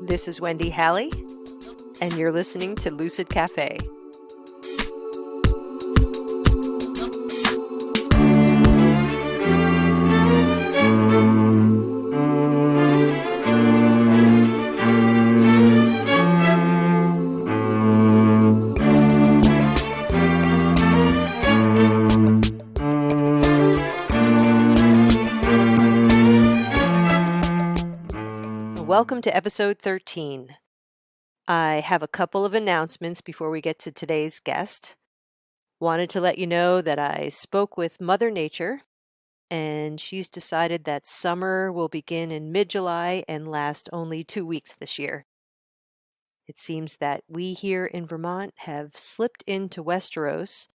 This is Wendy Halley, and you're listening to Lucid Cafe. Welcome to episode 13. I have a couple of announcements before we get to today's guest. Wanted to let you know that I spoke with Mother Nature, and she's decided that summer will begin in mid-July and last only 2 weeks this year. It seems that we here in Vermont have slipped into Westeros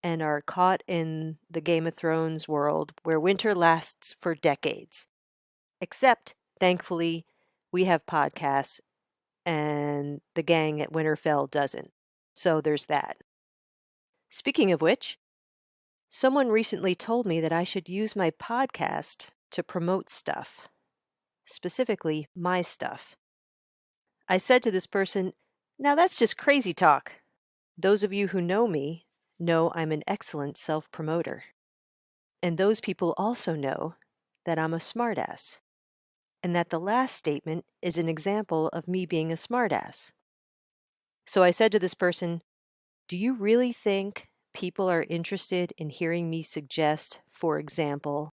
and are caught in the Game of Thrones world where winter lasts for decades. Except, thankfully, we have podcasts and the gang at Winterfell doesn't. So there's that. Speaking of which, someone recently told me that I should use my podcast to promote stuff, specifically my stuff. I said to this person, "Now that's just crazy talk." Those of you who know me know I'm an excellent self-promoter. And those people also know that I'm a smartass, and that the last statement is an example of me being a smartass. So I said to this person, "Do you really think people are interested in hearing me suggest, for example,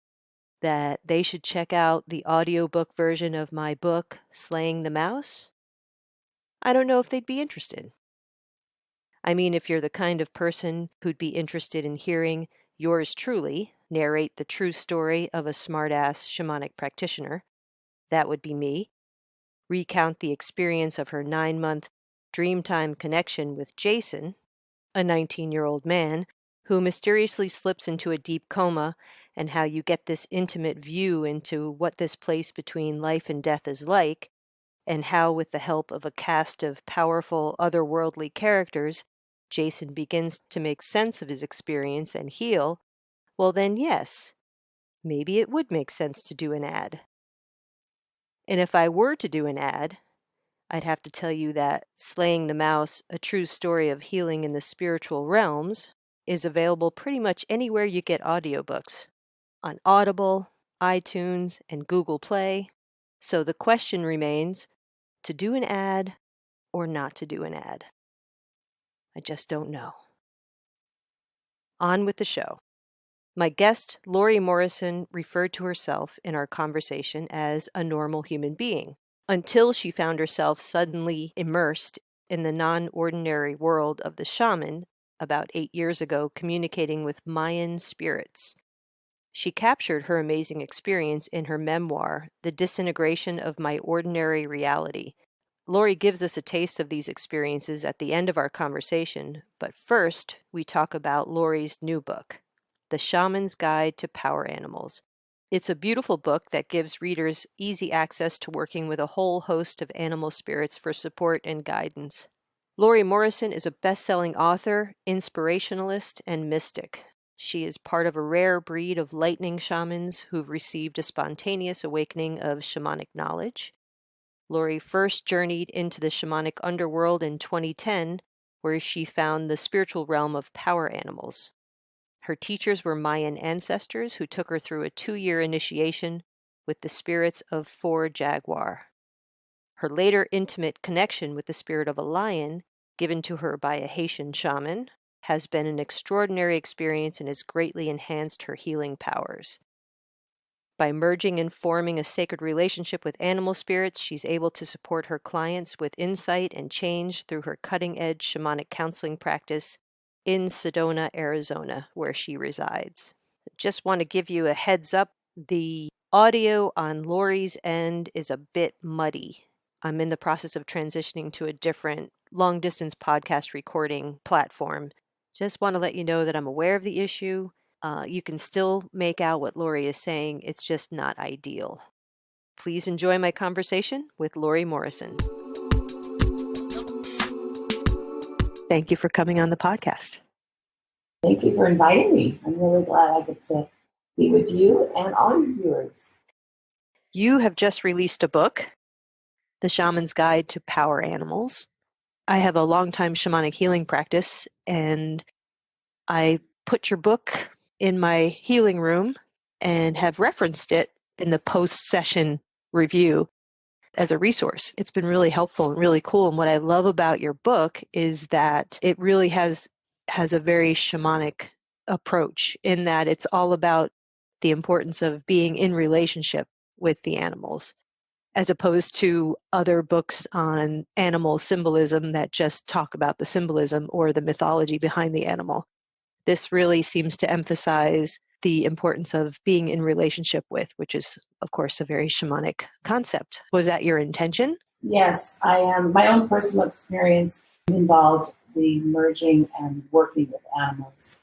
that they should check out the audiobook version of my book, Slaying the Mouse? I don't know if they'd be interested. I mean, if you're the kind of person who'd be interested in hearing yours truly narrate the true story of a smartass shamanic practitioner, that would be me, recount the experience of her 9-month Dreamtime connection with Jason, a 19-year-old man who mysteriously slips into a deep coma, and how you get this intimate view into what this place between life and death is like, and how, with the help of a cast of powerful otherworldly characters, Jason begins to make sense of his experience and heal, well then yes, maybe it would make sense to do an ad. And if I were to do an ad, I'd have to tell you that Slaying the Mouse, a true story of healing in the spiritual realms, is available pretty much anywhere you get audiobooks, on Audible, iTunes, and Google Play. So the question remains, to do an ad or not to do an ad? I just don't know. On with the show. My guest, Lori Morrison, referred to herself in our conversation as a normal human being, until she found herself suddenly immersed in the non-ordinary world of the shaman about 8 years ago, communicating with Mayan spirits. She captured her amazing experience in her memoir, The Disintegration of My Ordinary Reality. Lori gives us a taste of these experiences at the end of our conversation, but first we talk about Lori's new book, The Shaman's Guide to Power Animals. It's a beautiful book that gives readers easy access to working with a whole host of animal spirits for support and guidance. Lori Morrison is a best-selling author, inspirationalist, and mystic. She is part of a rare breed of lightning shamans who've received a spontaneous awakening of shamanic knowledge. Lori first journeyed into the shamanic underworld in 2010, where she found the spiritual realm of power animals. Her teachers were Mayan ancestors who took her through a 2-year initiation with the spirits of 4 jaguar. Her later intimate connection with the spirit of a lion, given to her by a Haitian shaman, has been an extraordinary experience and has greatly enhanced her healing powers. By merging and forming a sacred relationship with animal spirits, she's able to support her clients with insight and change through her cutting-edge shamanic counseling practice in Sedona, Arizona, where she resides. Just want to give you a heads up, the audio on Lori's end is a bit muddy. I'm in the process of transitioning to a different long-distance podcast recording platform. Just want to let you know that I'm aware of the issue. You can still make out what Lori is saying. It's just not ideal. Please enjoy my conversation with Lori Morrison. Thank you for coming on the podcast. Thank you for inviting me. I'm really glad I get to be with you and all your viewers. You have just released a book, The Shaman's Guide to Power Animals. I have a long-time shamanic healing practice, and I put your book in my healing room and have referenced it in the post-session review as a resource. It's been really helpful and really cool. And what I love about your book is that it really has a very shamanic approach, in that it's all about the importance of being in relationship with the animals, as opposed to other books on animal symbolism that just talk about the symbolism or the mythology behind the animal. This really seems to emphasize the importance of being in relationship with, which is, of course, a very shamanic concept. Was that your intention? Yes, I am. My own personal experience involved the merging and working with animals.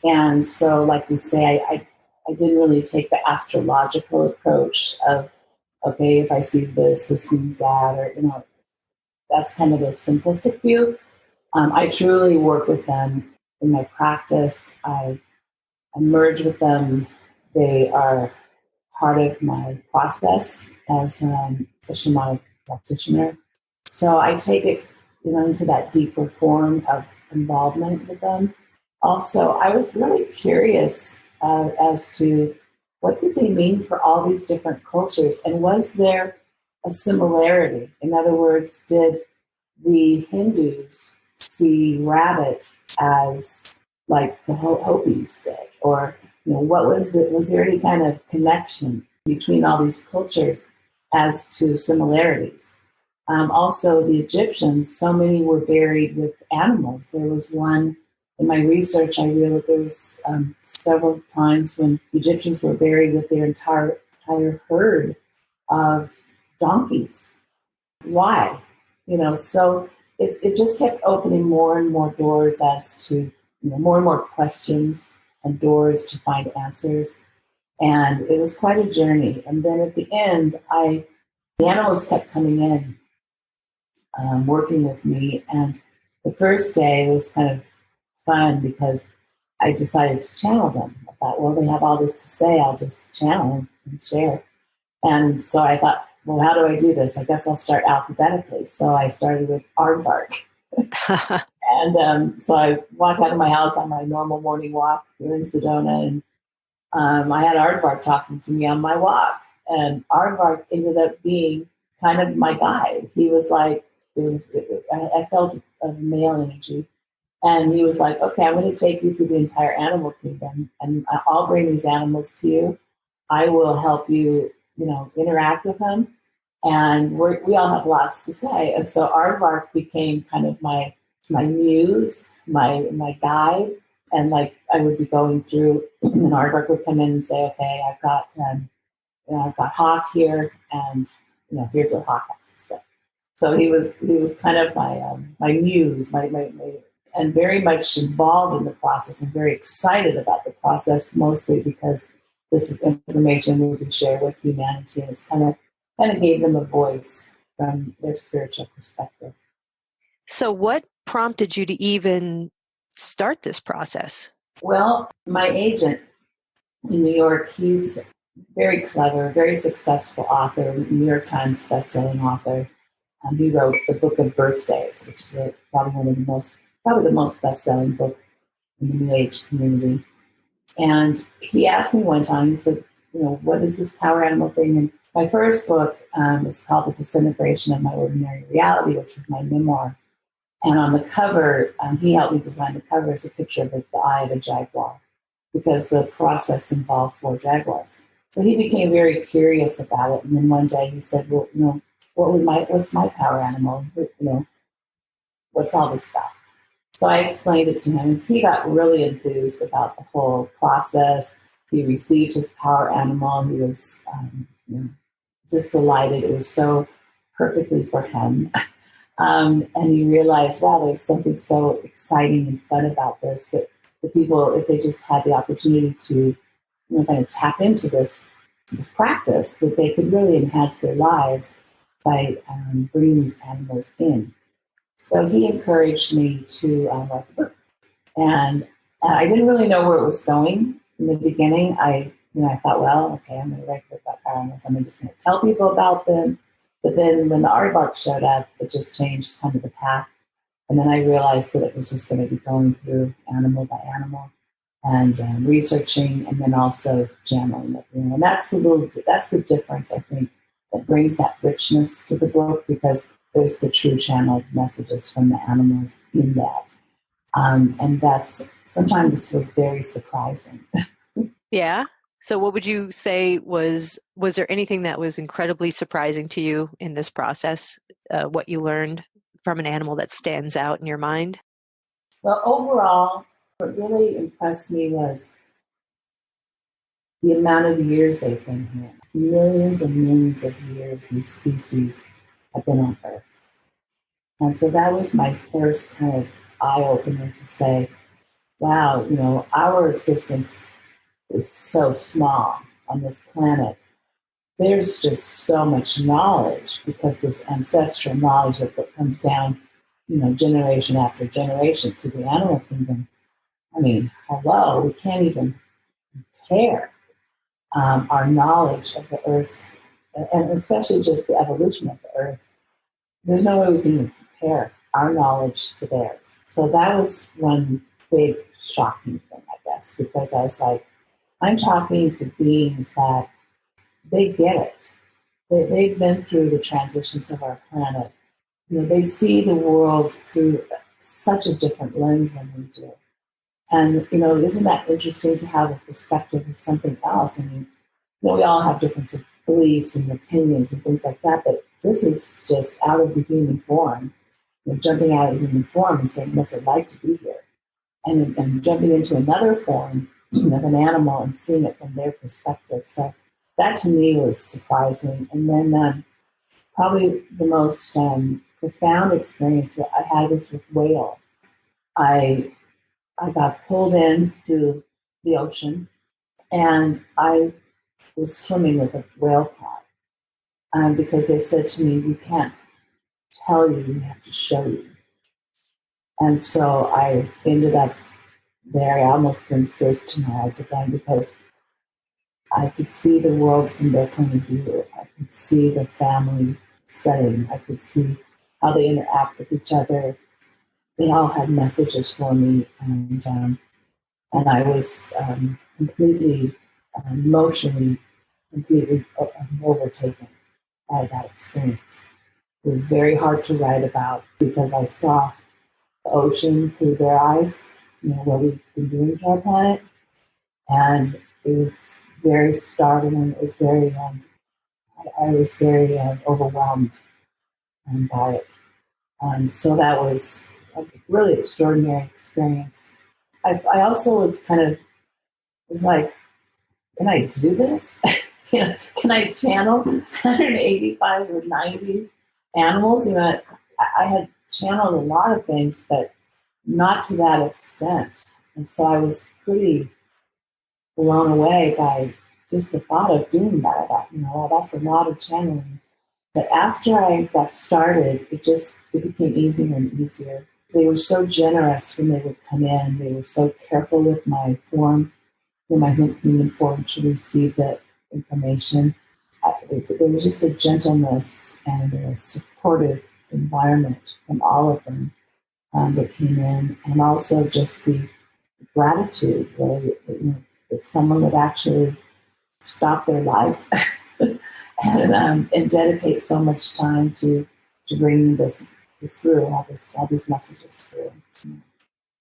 And so, like you say, I didn't really take the astrological approach of, okay, if I see this, this means that, or, that's kind of a simplistic view. I truly work with them in my practice. I merge with them. They are part of my process as a shamanic practitioner. So I take it, into that deeper form of involvement with them. Also, I was really curious as to what did they mean for all these different cultures, and was there a similarity? In other words, did the Hindus see rabbit as like the Hopi's day, or what was there any kind of connection between all these cultures as to similarities? Also, the Egyptians, so many were buried with animals. There was one in my research. I realized there was several times when Egyptians were buried with their entire herd of donkeys. Why? So it just kept opening more and more doors as to, more and more questions and doors to find answers. And it was quite a journey. And then at the end, the animals kept coming in, working with me. And the first day was kind of fun because I decided to channel them. I thought, well, they have all this to say. I'll just channel and share. And so I thought, well, how do I do this? I guess I'll start alphabetically. So I started with aardvark. And so I walked out of my house on my normal morning walk here in Sedona, and I had aardvark talking to me on my walk. And aardvark ended up being kind of my guide. He was like, I felt a male energy. And he was like, okay, I'm going to take you through the entire animal kingdom, and I'll bring these animals to you. I will help you, interact with them. And we all have lots to say. And so aardvark became kind of my muse, my guide. And like I would be going through, and aardvark would come in and say, okay, I've got Hawk here, and here's what Hawk has to say. So he was kind of my muse, my and very much involved in the process and very excited about the process, mostly because this information we could share with humanity, and it's kind of gave them a voice from their spiritual perspective. So what prompted you to even start this process? Well, my agent in New York, he's very clever, very successful author, New York Times bestselling author. He wrote the Book of Birthdays, which is probably the most best-selling book in the New Age community. And he asked me one time, he said, what is this power animal thing? And my first book is called The Disintegration of My Ordinary Reality, which was my memoir. And on the cover, he helped me design the cover as a picture of the eye of a jaguar, because the process involved 4 jaguars. So he became very curious about it. And then one day he said, well, what's my power animal? What's all this about? So I explained it to him, and he got really enthused about the whole process. He received his power animal. He was just delighted. It was so perfectly for him. And he realized, wow, there's something so exciting and fun about this, that the people, if they just had the opportunity to kind of tap into this practice, that they could really enhance their lives by bringing these animals in. So he encouraged me to write the book. And I didn't really know where it was going in the beginning. I thought, well, okay, I'm going to write a book about power animals. I'm just going to tell people about them. But then when the aardvark showed up, it just changed kind of the path. And then I realized that it was just going to be going through animal by animal and researching, and then also channeling it. And that's the difference, I think, that brings that richness to the book, because there's the true channeled messages from the animals in that. And that's sometimes was very surprising. Yeah. So what would you say was there anything that was incredibly surprising to you in this process? What you learned from an animal that stands out in your mind? Well, overall, what really impressed me was the amount of years they've been here. Millions and millions of years these species have been on Earth. And so that was my first kind of eye opener to say, wow, our existence is so small on this planet. There's just so much knowledge, because this ancestral knowledge that comes down, generation after generation through the animal kingdom. I mean, hello, we can't even compare our knowledge of the earth, and especially just the evolution of the earth. There's no way we can even compare our knowledge to theirs. So that was one big shocking thing, I guess, because I was like, I'm talking to beings that they get it. They've been through the transitions of our planet. They see the world through such a different lens than we do. And, isn't that interesting to have a perspective of something else? I mean, we all have different beliefs and opinions and things like that, but this is just out of the human form, jumping out of human form and saying, what's it like to be here? And jumping into another form of an animal and seeing it from their perspective. So that to me was surprising. And then probably the most profound experience that I had was with whale. I got pulled into the ocean, and I was swimming with a whale pod, because they said to me, we can't tell you, we have to show you. And so I ended up there. I almost couldn't tears to my eyes again, because I could see the world from their point of view. I could see the family setting. I could see how they interact with each other. They all had messages for me, and I was completely emotionally, completely overtaken by that experience. It was very hard to write about, because I saw the ocean through their eyes, what we've been doing to our planet, and it was very startling. It was very, I was very overwhelmed by it. So that was a really extraordinary experience. I also was kind of was like, can I do this? Can I channel 185 or 90 animals? I had channeled a lot of things, but not to that extent. And so I was pretty blown away by just the thought of doing that. I thought, well, that's a lot of channeling. But after I got started, it became easier and easier. They were so generous when they would come in. They were so careful with my form, in my human form, to receive the information. There was just a gentleness and a supportive environment from all of them that came in, and also just the gratitude, really, that someone would actually stop their life and dedicate so much time to bringing this through, all these messages through.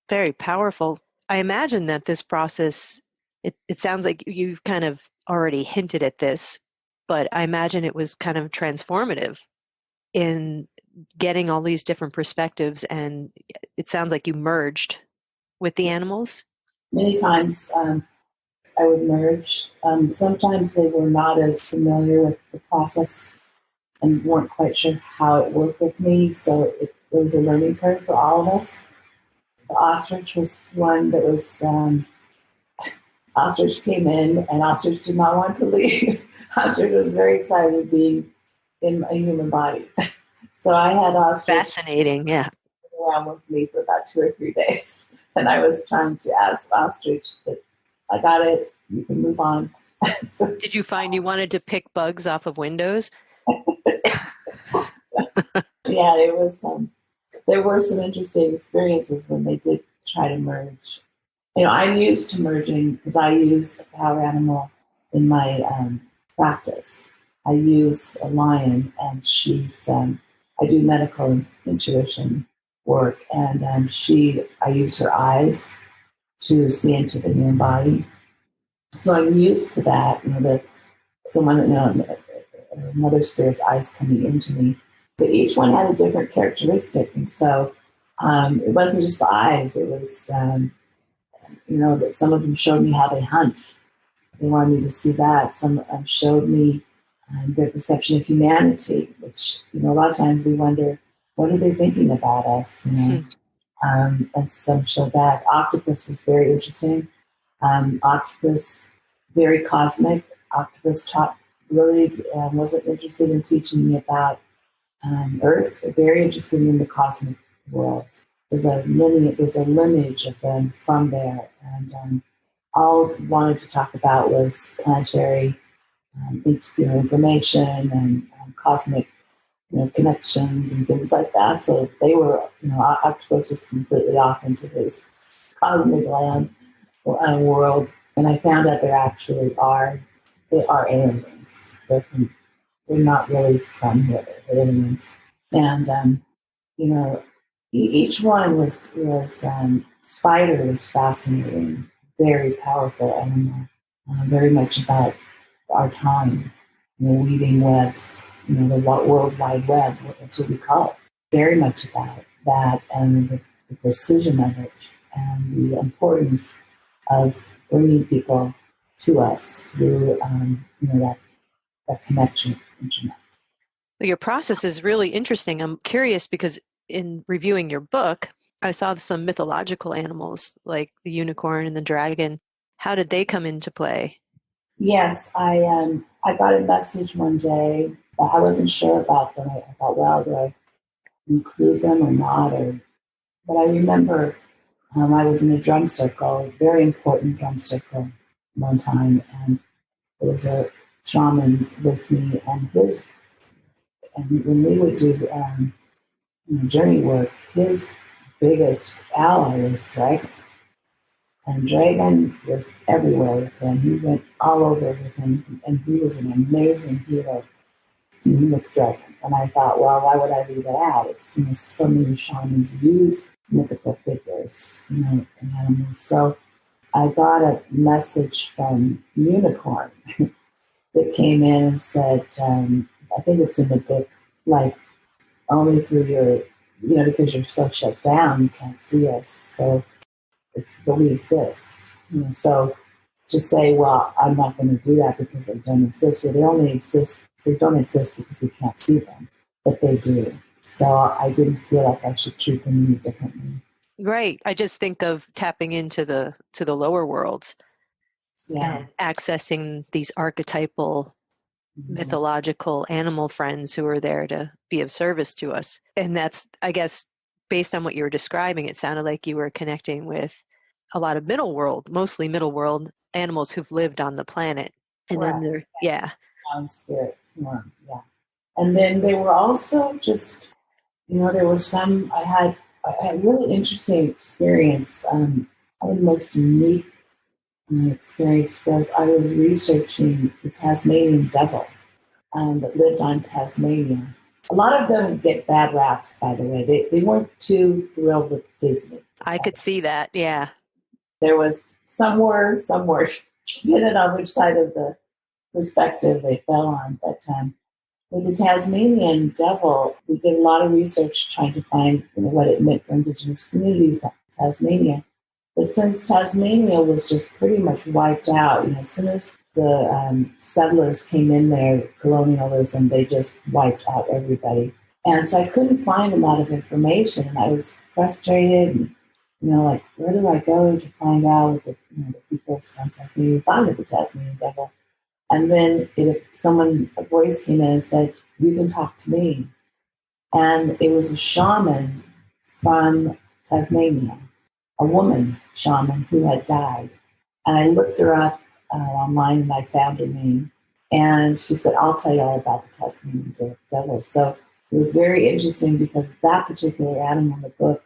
Very powerful. I imagine that this process, it sounds like you've kind of already hinted at this, but I imagine it was kind of transformative in getting all these different perspectives, and it sounds like you merged with the animals. Many times I would merge. Sometimes they were not as familiar with the process and weren't quite sure how it worked with me, so it was a learning curve for all of us. The ostrich was one that was, ostrich came in, and ostrich did not want to leave. Ostrich was very excited being in a human body. So I had ostrich Fascinating, yeah. around with me for about 2 or 3 days. And I was trying to ask ostrich that I got it, you can move on. Did you find you wanted to pick bugs off of windows? Yeah, it was. There were some interesting experiences when they did try to merge. I'm used to merging because I use a power animal in my practice. I use a lion, and I do medical intuition work, and I use her eyes to see into the human body. So I'm used to that. Someone, another spirit's eyes coming into me, but each one had a different characteristic, and so it wasn't just the eyes. It was, that some of them showed me how they hunt. They wanted me to see that. Some showed me their perception of humanity, which, a lot of times we wonder, what are they thinking about us? And some showed that. Octopus was very interesting. Octopus, very cosmic. Octopus really wasn't interested in teaching me about Earth, very interested in the cosmic world. There's a lineage of them from there, and all wanted to talk about was planetary, information and cosmic, connections and things like that. So they were, Octopus was completely off into his cosmic land world, and I found out they are aliens. They're not really from here. They're aliens, and each one was spider was fascinating, very powerful animal, very much about our time, weaving webs, the World Wide Web. That's what we call it. Very much about that and the precision of it and the importance of bringing people to us through that connection, internet. Well, your process is really interesting. I'm curious because in reviewing your book, I saw some mythological animals like the unicorn and the dragon. How did they come into play? Yes, I got a message one day. I wasn't sure about them. I thought, well, do I include them or not? But I remember I was in a drum circle, a very important drum circle one time, and there was a shaman with me, and when we would do journey work, his biggest ally was Dragon. And Dragon was everywhere with him. He went all over with him, and he was an amazing healer with Dragon. And I thought, well, why would I leave it out? It's so many shamans use mythical figures, and animals. So I got a message from Unicorn that came in and said, I think it's in the book, like only through because you're so shut down, you can't see us. So but we exist. So to say, well, I'm not going to do that because they don't exist. Well, they don't exist because we can't see them, but they do. So I didn't feel like I should treat them any differently. Right. I just think of tapping into the lower worlds Yeah. and accessing these archetypal Mm-hmm. mythological animal friends who are there to be of service to us. And that's, I guess, based on what you were describing, it sounded like you were connecting with a lot of mostly middle world animals who've lived on the planet. And then Correct. there, yeah. Spirit form. Yeah. And then there were also just, there were some, I had really interesting experience. Probably the most unique experience was I was researching the Tasmanian devil that lived on Tasmania. A lot of them get bad raps, by the way. They weren't too thrilled with Disney. I could see that. Yeah. There was some were, depending on which side of the perspective they fell on. But with the Tasmanian devil, we did a lot of research trying to find what it meant for Indigenous communities in Tasmania. But since Tasmania was just pretty much wiped out, as soon as the settlers came in there, colonialism, they just wiped out everybody. And so I couldn't find a lot of information, and I was frustrated. And, like, where do I go to find out what the people from Tasmania found the Tasmanian devil? And then a voice came in and said, "You can talk to me." And it was a shaman from Tasmania, a woman shaman who had died. And I looked her up online and I found her name. And she said, "I'll tell you all about the Tasmanian devil." So It was very interesting because that particular animal in the book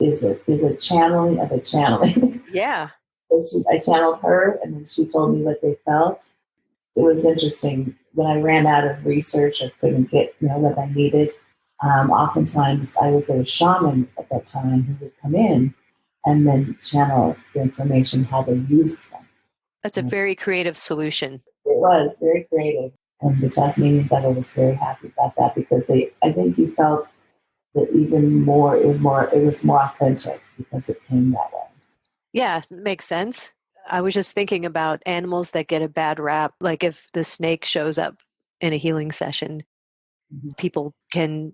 is a channeling of a channeling. Yeah, I channeled her, and then she told me what they felt. It was interesting. When I ran out of research, I couldn't get what I needed. Oftentimes, I would get a shaman at that time who would come in and then channel the information how they used them. that's a very creative solution. It was very creative, and the Tasmanian devil was very happy about that because I think he felt that even more, it was more authentic because it came that way. Yeah, makes sense. I was just thinking about animals that get a bad rap, like if the snake shows up in a healing session, Mhm. people can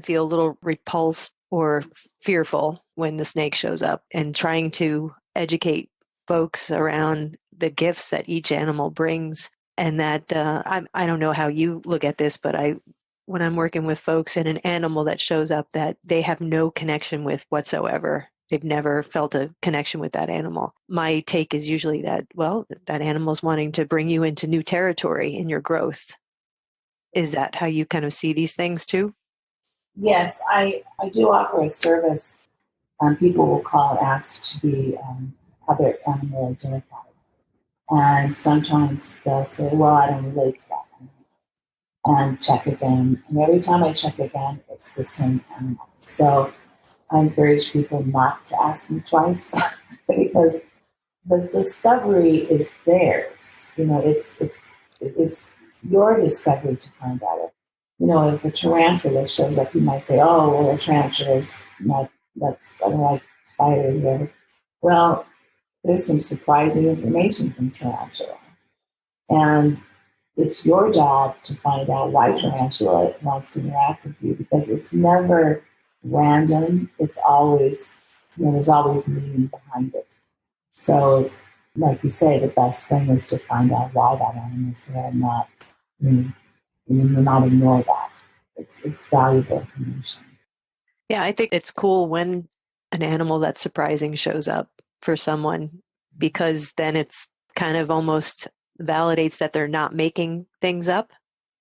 feel a little repulsed or fearful when the snake shows up, and trying to educate folks around the gifts that each animal brings. And that I don't know how you look at this, but when I'm working with folks and an animal that shows up that they have no connection with whatsoever, they've never felt a connection with that animal, my take is usually that, well, that animal's wanting to bring you into new territory in your growth. Is that how you kind of see these things too? Yes, I do offer a service. People will call and ask to be have their animal identified. And sometimes they'll say, well, I don't relate to that animal. And check again. And every time I check again, it's the same animal. So I encourage people not to ask me twice because the discovery is theirs. It's your discovery to find out it. If a tarantula shows up, you might say, "Oh, well, a tarantula is not. That's I don't like spiders." Or whatever. Well, there's some surprising information from tarantula, and it's your job to find out why tarantula wants to interact with you because it's never random. It's always there's always meaning behind it. So, like you say, the best thing is to find out why that animal is there and not, you not ignore that. It's valuable information. Yeah, I think it's cool when an animal that's surprising shows up for someone, because then it's kind of almost validates that they're not making things up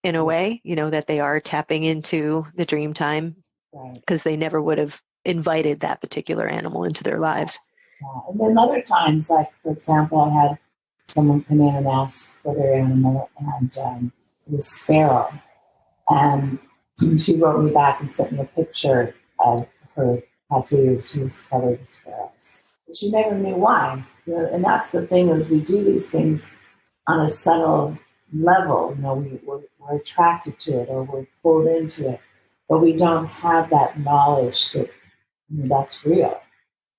in a Yeah, way, that they are tapping into the dream time, right. because they never would have invited that particular animal into their Yeah, lives. yeah. And then other times, like for example, I had someone come in and ask for their animal, and it was sparrow. And she wrote me back and sent me a picture of her tattoos. She was covered with sparrows. But she never knew why. And that's the thing is we do these things on a subtle level. We're attracted to it or we're pulled into it, but we don't have that knowledge that that's real.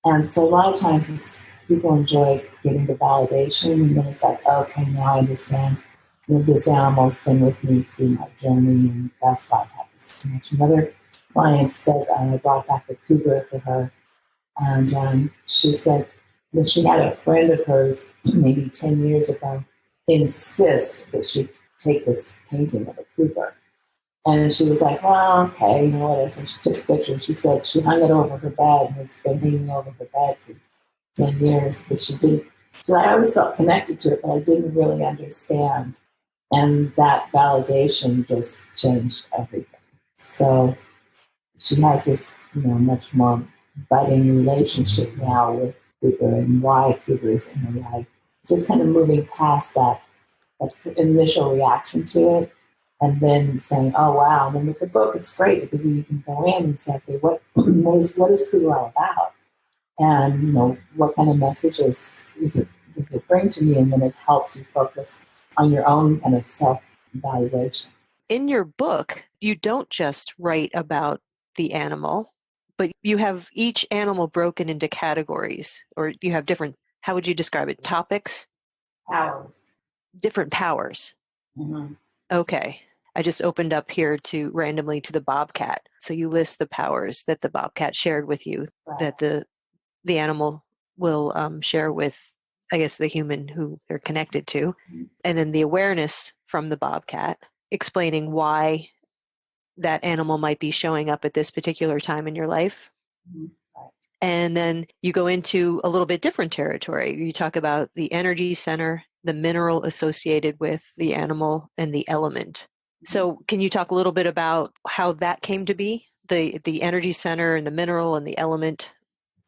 And so a lot of times people enjoy getting the validation, and then it's like, okay, now I understand. This animal's been with me through my journey, and that's why I have this connection. Another client said I brought back a cougar for her, and she said that she had a friend of hers, maybe 10 years ago, insist that she take this painting of a cougar. And she was like, well, okay, what is? And she took a picture and she said she hung it over her bed and it's been hanging over her bed for 10 years. But she didn't, so I always felt connected to it, but I didn't really understand. And that validation just changed everything. So she has this, much more budding relationship now with Cooper and why Cooper is in her life. Just kind of moving past that initial reaction to it and then saying, oh, wow. And then with the book, it's great because you can go in and say, okay, what is Cooper all about? And, what kind of messages does it bring to me? And then it helps you focus on your own kind of self-evaluation. In your book, you don't just write about the animal, but you have each animal broken into categories, or you have different, how would you describe it? Topics? Powers. Different powers. Mm-hmm. Okay. I just opened up here to randomly to the bobcat. So you list the powers that the bobcat shared with you, Right. that the animal will share with, I guess, the human who they're connected to, and then the awareness from the bobcat explaining why that animal might be showing up at this particular time in your life. Mm-hmm. Right. And then you go into a little bit different territory. You talk about the energy center, the mineral associated with the animal, and the element. So can you talk a little bit about how that came to be, the energy center and the mineral and the element?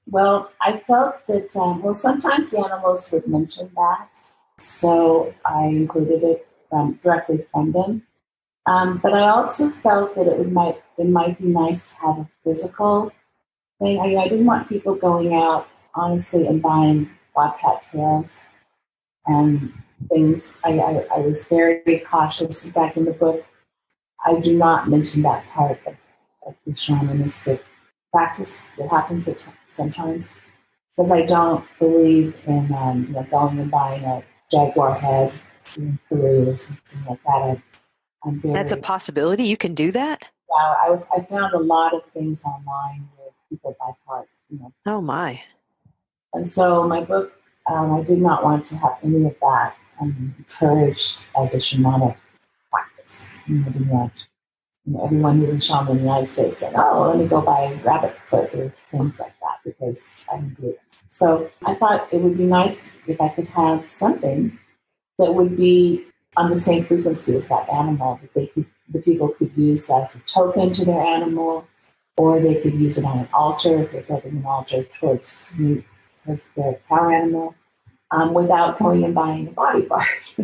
Well, I felt that, sometimes the animals would mention that, so I included it directly from them. But I also felt that it might be nice to have a physical thing. I didn't want people going out, honestly, and buying bobcat tails and things. I was very cautious. Back in the book, I do not mention that part of the shamanistic practice that happens sometimes, because I don't believe in going and buying a jaguar head in Peru or something like that. I'm That's a very, possibility. You can do that? I found a lot of things online where people buy part. Oh my. And so my book, I did not want to have any of that encouraged as a shamanic practice. I didn't want everyone who's a shaman in the United States saying, "Oh, let me go buy rabbit foot," or things like that, because I didn't do it. So I thought it would be nice if I could have something that would be on the same frequency as that animal, that the people could use as a token to their animal, or they could use it on an altar if they're building an altar towards their power animal, without going and buying a body part.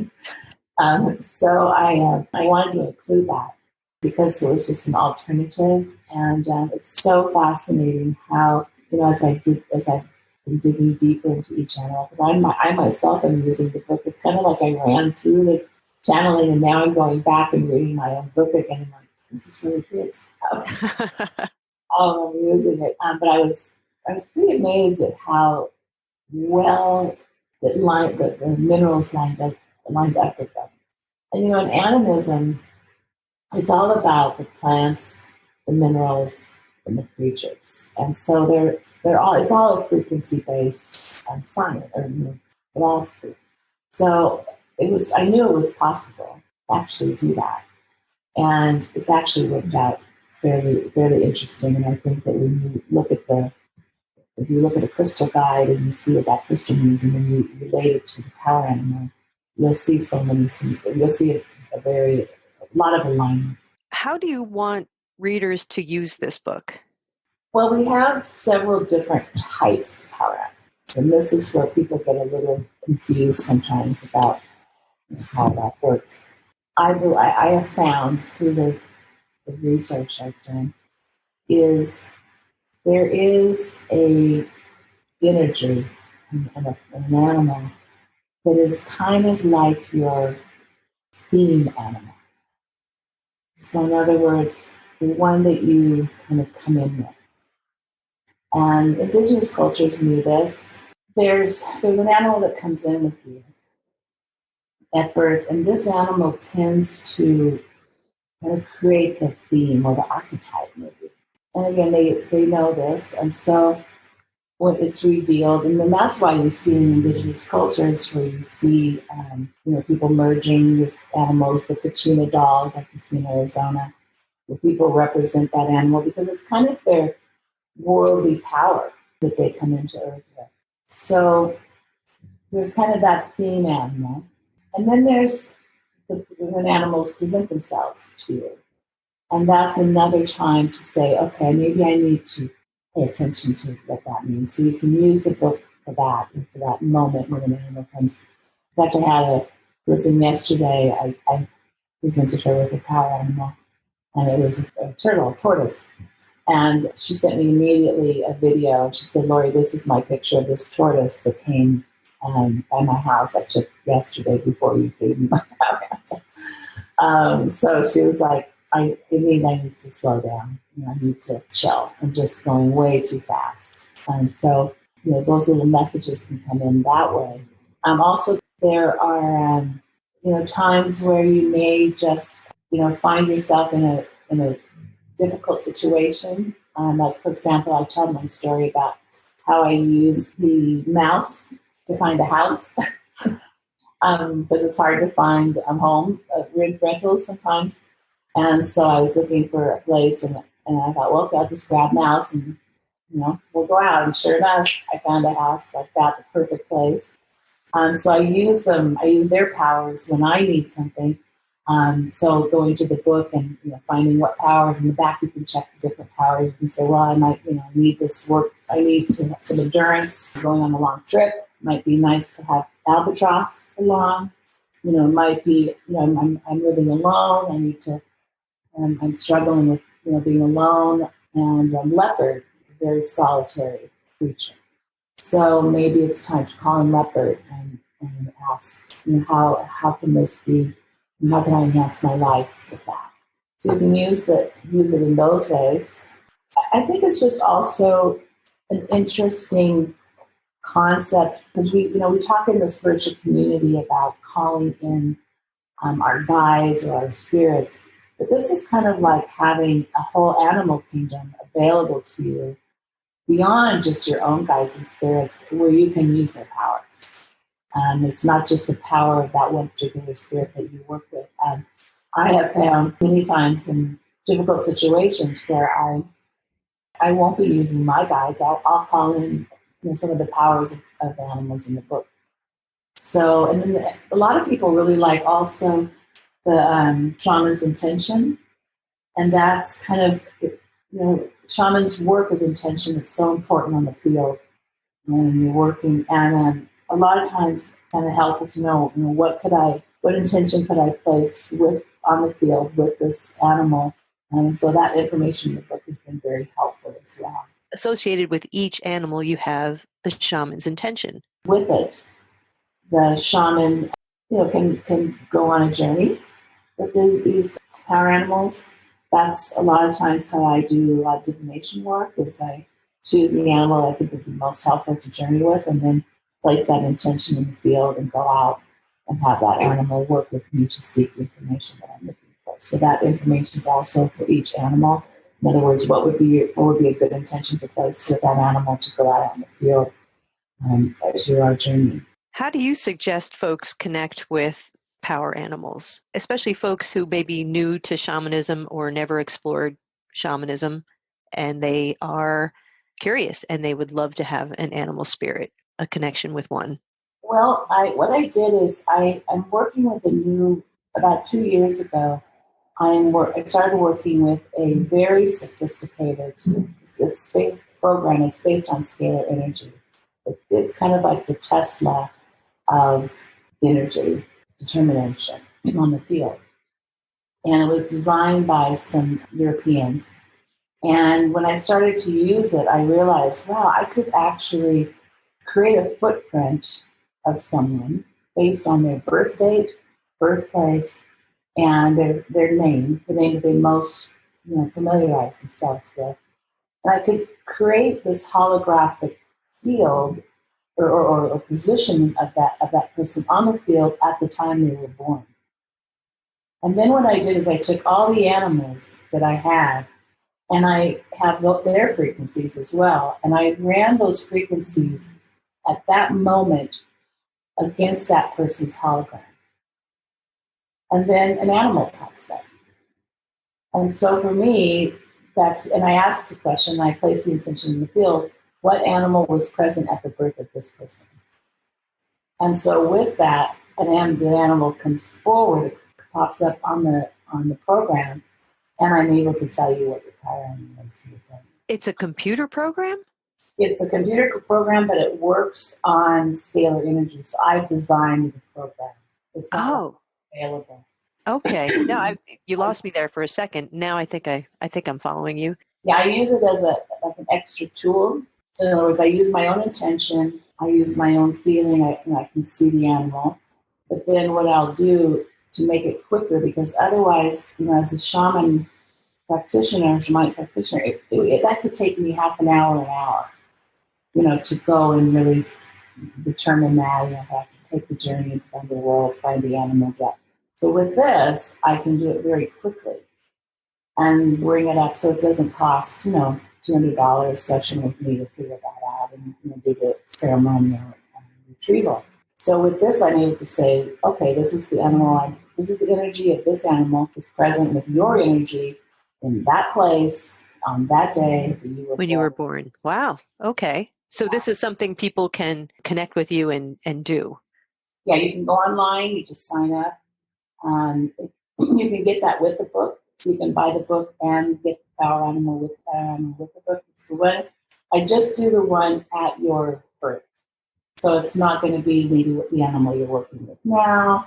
So I wanted to include that because it was just an alternative, and it's so fascinating how, as I've been digging deeper into each animal, because I myself am using the book. It's kind of like I ran through the channeling, and now I'm going back and reading my own book again. And I'm like, this is really good stuff. I'm using it, but I was pretty amazed at how well the minerals lined up with them. And in animism, it's all about the plants, the minerals, and the creatures. And so they're all it's all a frequency based science or philosophy. So I knew it was possible to actually do that, and it's actually worked out fairly interesting. And I think that when you look at if you look at a crystal guide and you see what that crystal means, and then you relate it to the power animal, you'll see you'll see a lot of alignment. How do you want readers to use this book? Well, we have several different types of power animals, and this is where people get a little confused sometimes about how that works. I have found through the research I've done is there is a energy in an animal that is kind of like your theme animal. So, in other words, the one that you kind of come in with. And indigenous cultures knew this. There's an animal that comes in with you at birth, and this animal tends to kind of create the theme or the archetype, maybe. And again, they know this, and so when it's revealed, and then that's why you see in indigenous cultures where you see, people merging with animals, the Kachina dolls, like you see in Arizona, where people represent that animal because it's kind of their worldly power that they come into Earth with. So there's kind of that theme animal, and then there's when animals present themselves to you. And that's another time to say, okay, maybe I need to pay attention to what that means. So you can use the book for that moment when an animal comes. I got to have a person yesterday, I presented her with a power animal, and it was a tortoise. And she sent me immediately a video, and she said, "Lori, this is my picture of this tortoise that came by my house I took yesterday before you gave me my power animal." So she was like, it means I need to slow down. I need to chill. I'm just going way too fast. And so, those little messages can come in that way. Also, there are, times where you may just, find yourself in a difficult situation. Like, for example, I tell my story about how I use the mouse to find a house. Because it's hard to find home rentals sometimes. And so I was looking for a place, and I thought, well, okay, I'll just grab mouse and, we'll go out. And sure enough, I found a house like that, the perfect place. So I use their powers when I need something. So going to the book and finding what powers in the back, you can check the different powers. You can say, well, I might need this work. I need to have some endurance. Going on a long trip might be nice to have albatross along. It might be I'm living alone. I need to. I'm struggling with being alone, and leopard is a very solitary creature. So maybe it's time to call in leopard and ask, how can this be? How can I enhance my life with that? So you can use it in those ways. I think it's just also an interesting concept because we talk in the spiritual community about calling in our guides or our spirits, but this is kind of like having a whole animal kingdom available to you beyond just your own guides and spirits, where you can use their powers. It's not just the power of that one particular spirit that you work with. I have found many times in difficult situations where I won't be using my guides. I'll call in some of the powers of animals in the book. So, and then a lot of people really like also the shaman's intention, and that's kind of shamans work with intention. It's so important on the field when you're working, and a lot of times kind of helpful to know, what intention could I place with on the field with this animal, and so that information in the book has been very helpful as well. Associated with each animal, you have the shaman's intention. With it, the shaman, can go on a journey with these power animals. That's a lot of times how I do a lot of divination work. Is I choose the animal I think would be most helpful to journey with, and then place that intention in the field and go out and have that animal work with me to seek the information that I'm looking for. So that information is also for each animal. In other words, what would be a good intention to place with that animal to go out on the field as you are journeying. How do you suggest folks connect with power animals, especially folks who may be new to shamanism or never explored shamanism, and they are curious and they would love to have an animal spirit, a connection with one? Well, what I did is I'm working with about 2 years ago, I started working with a very sophisticated space program. It's based on scalar energy. It's kind of like the Tesla of energy determination on the field. And it was designed by some Europeans. And when I started to use it, I realized, wow, I could actually create a footprint of someone based on their birth date, birthplace, and their name, the name that they most familiarize themselves with. And I could create this holographic field or position of that person on the field at the time they were born. And then what I did is I took all the animals that I had, and I have their frequencies as well, and I ran those frequencies at that moment against that person's hologram. And then an animal pops up. And so for me, and I asked the question, I placed the intention in the field, what animal was present at the birth of this person? And so with that, the animal comes forward, it pops up on the program, and I'm able to tell you what your power animal is. It's a computer program? It's a computer program, but it works on scalar energy. So I've designed the program. It's not available. Okay. No, you lost me there for a second. Now I think I'm following you. Yeah, I use it as like an extra tool. So in other words, I use my own intention. I use my own feeling. I can see the animal. But then what I'll do to make it quicker, because otherwise, as a shamanic practitioner, that could take me half an hour, to go and really determine that. I have to take the journey into the underworld, find the animal, So with this, I can do it very quickly and bring it up so it doesn't cost, $200 session with me to figure that out and do the ceremonial retrieval. So with this, I'm able to say, okay, this is the animal. This is the energy of this animal is present with your energy in that place on that day that you were when born. you were born. Wow. Okay. So this is something people can connect with you and do. Yeah, you can go online. You just sign up. You can get that with the book. So you can buy the book and get the power animal with the book. It's the one. I just do the one at your birth. So it's not going to be maybe the animal you're working with now,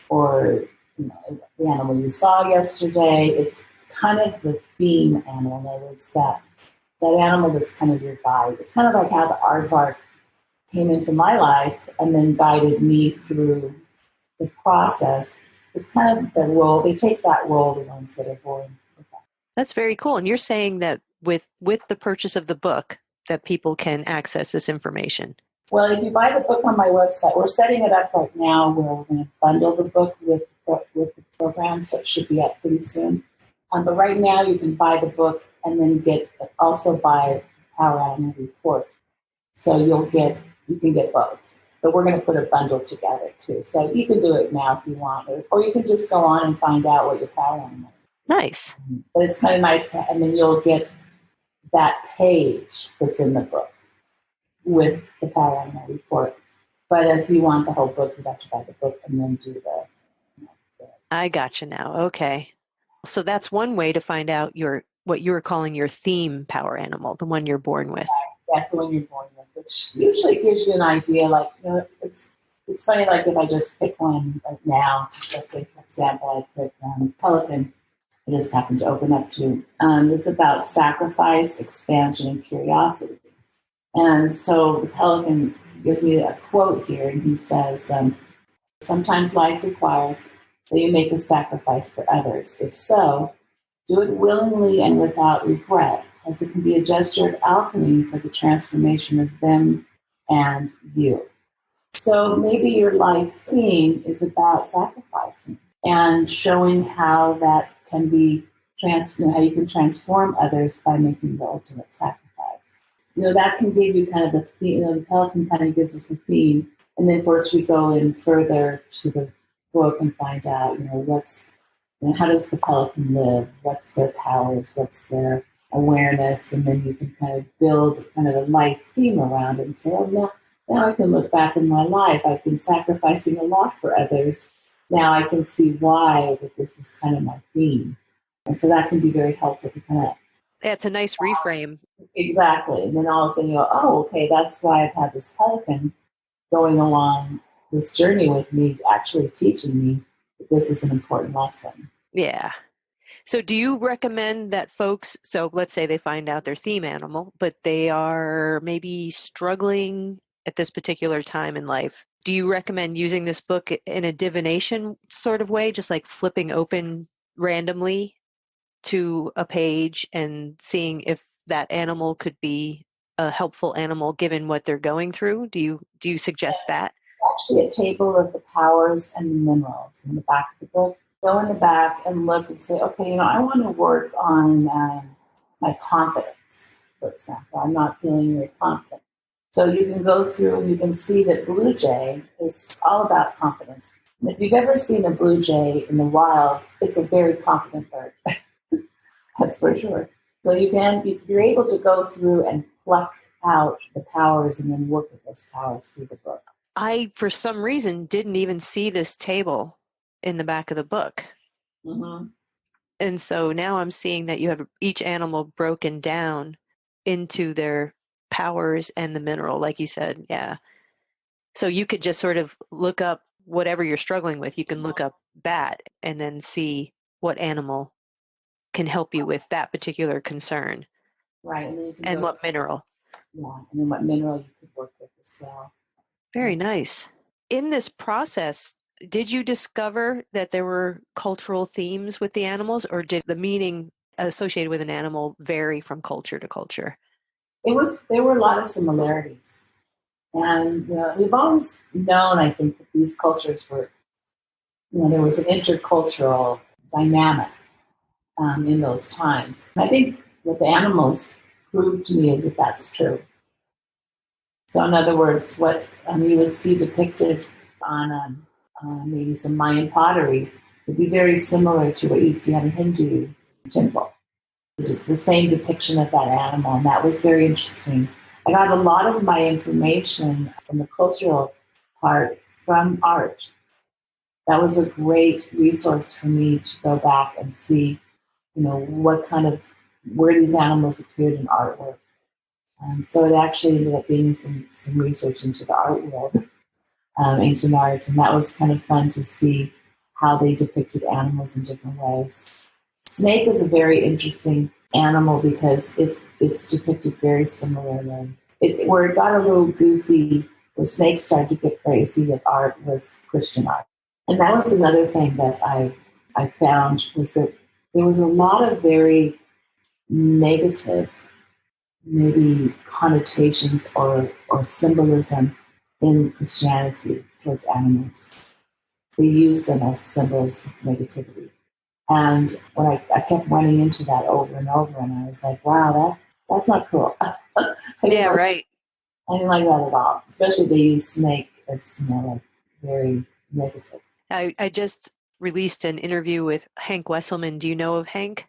or the animal you saw yesterday. It's kind of the theme animal. In other words, that animal that's kind of your guide. It's kind of like how the aardvark came into my life and then guided me through the process. It's kind of the role. They take that role, the ones that are born with that. That's very cool. And you're saying that with the purchase of the book, that people can access this information. Well, if you buy the book on my website, we're setting it up right now where we're going to bundle the book with the program, so it should be up pretty soon. But right now, you can buy the book and then also buy Power Animal Report. So you can get both. But we're going to put a bundle together too. So you can do it now if you want, or you can just go on and find out what your power animal is. Nice. But it's kind of nice, and then you'll get that page that's in the book with the power animal report. But if you want the whole book, you'd have to buy the book and then do the I gotcha now. Okay. So that's one way to find out what you were calling your theme power animal, the one you're born with. That's the one you're born with, which usually gives you an idea. Like, it's funny. Like if I just pick one right now, let's say for example, I pick pelican. I just happened to open up to. It's about sacrifice, expansion, and curiosity. And so the pelican gives me a quote here, and he says, "Sometimes life requires that you make a sacrifice for others. If so, do it willingly and without regret, as it can be a gesture of alchemy for the transformation of them and you." So maybe your life theme is about sacrificing and showing how that can be how you can transform others by making the ultimate sacrifice. That can give you kind of a theme. The pelican kind of gives us a theme, and then of course we go in further to the book and find out, how does the pelican live? What's their powers? What's their awareness? And then you can kind of build kind of a life theme around it and say, oh, now I can look back in my life. I've been sacrificing a lot for others. Now I can see why that this was kind of my theme. And so that can be very helpful to kind of. It's a nice reframe. Exactly. And then all of a sudden you go, oh, okay, that's why I've had this pelican going along this journey with me, actually teaching me that this is an important lesson. Yeah. So do you recommend that folks, so let's say they find out their theme animal, but they are maybe struggling at this particular time in life. Do you recommend using this book in a divination sort of way, just like flipping open randomly to a page and seeing if that animal could be a helpful animal given what they're going through? Do you suggest that? Actually, a table of the powers and the minerals in the back of the book. Go in the back and look and say, okay, I want to work on my confidence, for example. I'm not feeling very confident. So you can go through and you can see that blue jay is all about confidence. And if you've ever seen a blue jay in the wild, it's a very confident bird. That's for sure. So you're able to go through and pluck out the powers and then work with those powers through the book. I, for some reason, didn't even see this table in the back of the book. Mm-hmm. And so now I'm seeing that you have each animal broken down into their powers and the mineral, like you said. Yeah. So you could just sort of look up whatever you're struggling with. You can look up that and then see what animal can help you with that particular concern. Right. And then you can what mineral. Yeah. And then what mineral you could work with as well. Very nice. In this process, did you discover that there were cultural themes with the animals, or did the meaning associated with an animal vary from culture to culture? There were a lot of similarities. And we've always known, I think, that these cultures were, there was an intercultural dynamic in those times. I think what the animals proved to me is that that's true. So in other words, what you would see depicted on maybe some Mayan pottery would be very similar to what you'd see on a Hindu temple. It's the same depiction of that animal, and that was very interesting. I got a lot of my information from the cultural part from art. that was a great resource for me to go back and see, what kind of, where these animals appeared in artwork. So it actually ended up being some research into the art world, ancient art, and that was kind of fun to see how they depicted animals in different ways. Snake is a very interesting animal because it's depicted very similarly. Where it got a little goofy, where snakes started to get crazy with art, was Christian art. And that was another thing that I found, was that there was a lot of very negative, maybe connotations or symbolism in Christianity towards animals. They used them as symbols of negativity. And when I kept running into that over and over, and I was like, wow, that's not cool. Yeah, right. I didn't like that at all. Especially they use snake as, like very negative. I just released an interview with Hank Wesselman. Do you know of Hank?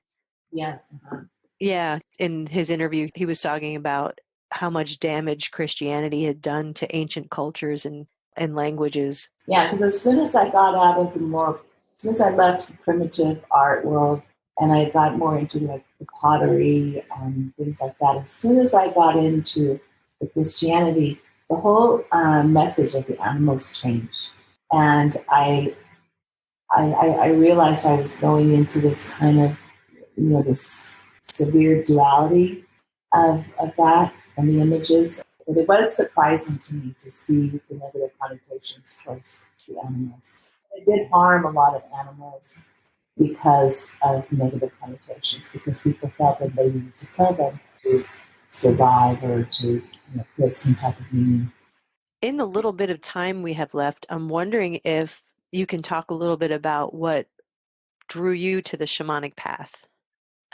Yes. Uh-huh. Yeah, in his interview, he was talking about how much damage Christianity had done to ancient cultures and languages. Yeah, because as soon as I got out of since I left the primitive art world and I got more into like the pottery and things like that, as soon as I got into the Christianity, the whole message of the animals changed. And I realized I was going into this kind of, this severe duality of that and the images. But it was surprising to me to see the negative connotations towards the animals. It did harm a lot of animals because of negative connotations, because people felt that they needed to kill them to survive or to create some type of meaning. In the little bit of time we have left, I'm wondering if you can talk a little bit about what drew you to the shamanic path.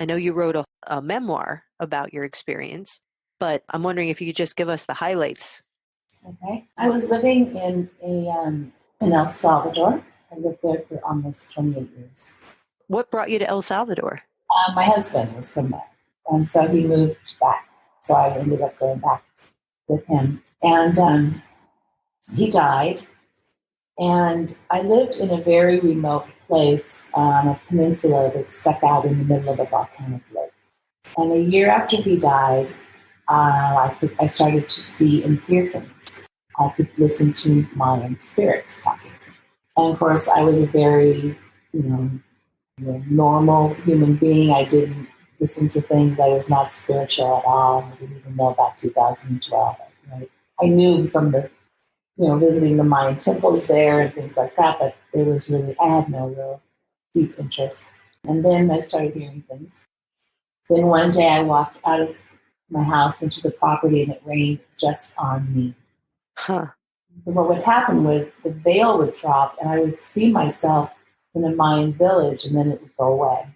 I know you wrote a memoir about your experience, but I'm wondering if you could just give us the highlights. Okay. I was living in El Salvador. I lived there for almost 28 years. What brought you to El Salvador? My husband was from there, and so he moved back. So I ended up going back with him. And he died, and I lived in a very remote place on a peninsula that stuck out in the middle of a volcanic lake. And a year after he died, I started to see and hear things. I could listen to Mayan spirits talking to me. And of course, I was a very, normal human being. I didn't listen to things. I was not spiritual at all. I didn't even know about 2012. Right? I knew from the, visiting the Mayan temples there and things like that, but I had no real deep interest. And then I started hearing things. Then one day I walked out of my house into the property and it rained just on me. Huh. And what would happen would the veil would drop and I would see myself in a Mayan village and then it would go away.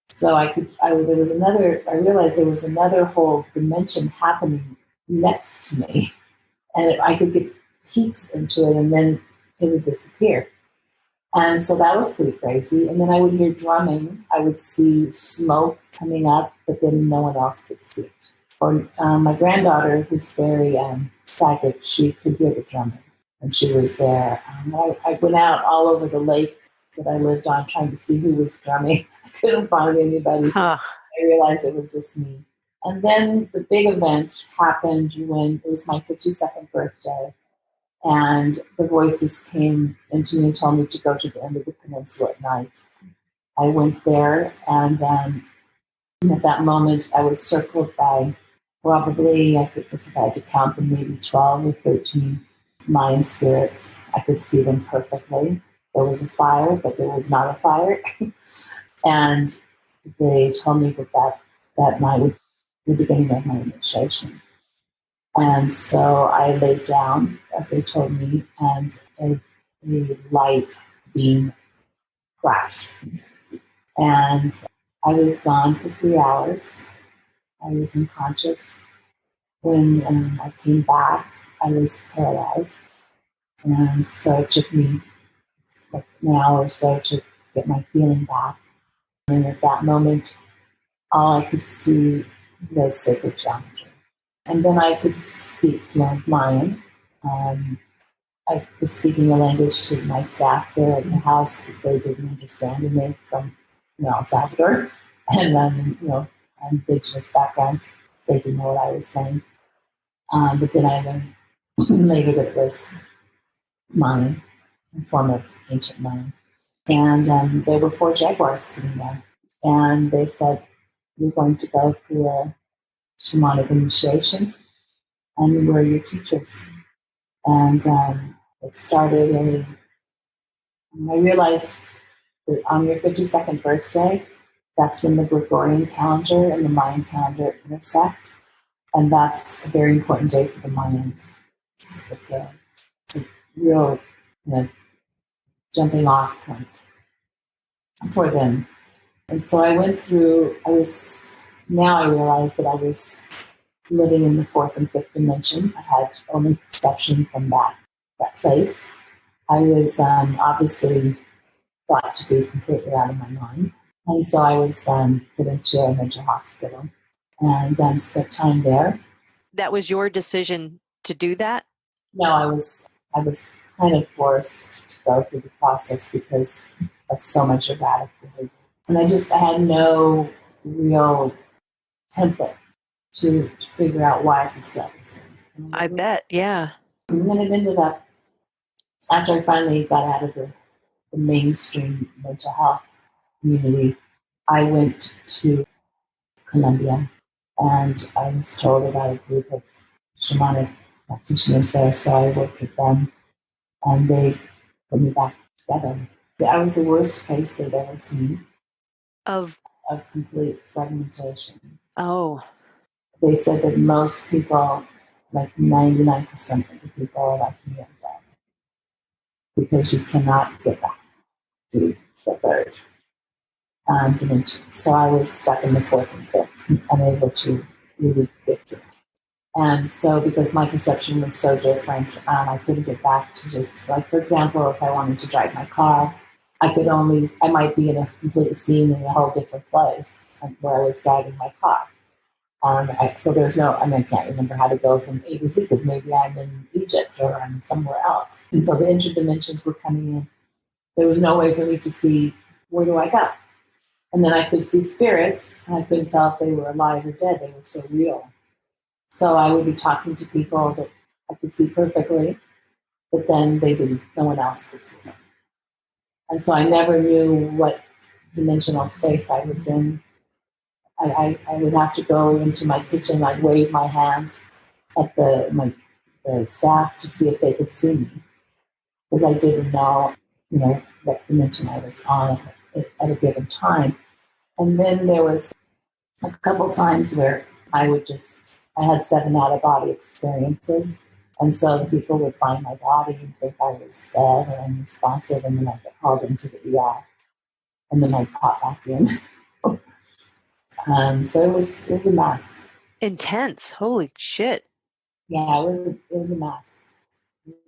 So I realized there was another whole dimension happening next to me and I could get peeks into it and then it would disappear. And so that was pretty crazy. And then I would hear drumming. I would see smoke coming up, but then no one else could see it. Or my granddaughter, who's very psychic, she could hear the drumming, and she was there. I went out all over the lake that I lived on trying to see who was drumming. I couldn't find anybody. Huh. I realized it was just me. And then the big event happened when it was my 52nd birthday. And the voices came into me and told me to go to the end of the peninsula at night. I went there, and at that moment, I was circled by probably, if I had to count them, maybe 12 or 13 Mayan spirits. I could see them perfectly. There was a fire, but there was not a fire. And they told me that night would be the beginning of my initiation. And so I laid down, as they told me, and a light beam flashed. And I was gone for 3 hours. I was unconscious. When I came back, I was paralyzed. And so it took me like an hour or so to get my feeling back. And at that moment, all I could see was sacred geometry. And then I could speak fluent Mayan. I was speaking a language to my staff there at the house that they didn't understand, and they're from El Salvador, and indigenous backgrounds. They didn't know what I was saying. But then I learned later that it was Mayan, a form of ancient Mayan. And there were four jaguars sitting there. And they said, "You're going to go through a shamanic initiation, and we're your teachers." And it started, I realized that on your 52nd birthday, that's when the Gregorian calendar and the Mayan calendar intersect. And that's a very important day for the Mayans. It's a real jumping off point for them. And so now I realized that I was living in the fourth and fifth dimension. I had only perception from that place. I was obviously thought to be completely out of my mind. And so I was put into a mental hospital and spent time there. That was your decision to do that? No, I was kind of forced to go through the process because of so much erratic behavior. And I had no real template to figure out why I could say these things. I bet, yeah. And then it ended up, after I finally got out of the mainstream mental health community, I went to Colombia and I was told about a group of shamanic practitioners there, so I worked with them and they put me back together. I was the worst case they'd ever seen Of complete fragmentation. oh, They said that most people, like 99% of the people, are like me and them because you cannot get back to the third dimension. So I was stuck in the fourth and fifth, unable to really get it. And so, because my perception was so different, I couldn't get back to just, like, for example, if I wanted to drive my car, I might be in a complete scene in a whole different place where I was driving my car. So there's no, I can't remember how to go from A to Z because maybe I'm in Egypt or I'm somewhere else. And so the interdimensions were coming in. There was no way for me to see, where do I go? And then I could see spirits. And I couldn't tell if they were alive or dead. They were so real. So I would be talking to people that I could see perfectly, but then they didn't, no one else could see them. And so I never knew what dimensional space I was in. I would have to go into my kitchen, I'd wave my hands at the staff to see if they could see me, because I didn't know, what dimension I was on at a given time. And then there was a couple times where I had 7 out-of-body experiences. And so the people would find my body and think I was dead or unresponsive, and then I'd get hauled into the ER. And then I'd pop back in. So it was a mess. intense. Holy shit. Yeah, it was a mess.